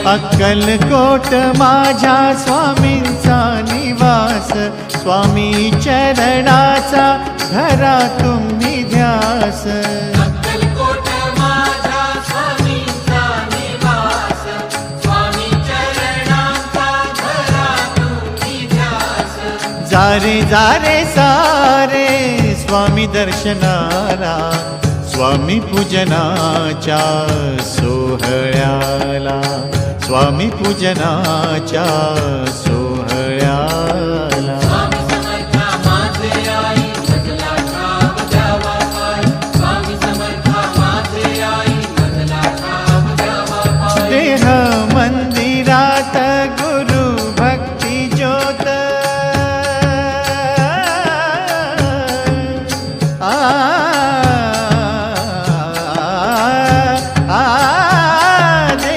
अक्कलकोट माझ्या स्वामींचा निवास, स्वामी चरणाचा धरा तुम्ही ध्यास. अक्कलकोट माझ्या स्वामींचा निवास, स्वामी चरणाचा धरा तुम्ही ध्यास. जारे जारे सारे स्वामी दर्शनाला, स्वामी पूजनाच्या सोहळ्याला, स्वामी पूजनाच्या सोहळ्याला. स्वामी समर्था माझे आई मजला ठाव द्यावा पाय, स्वामी समर्था माझे आई मजला ठाव द्यावा पाय. देह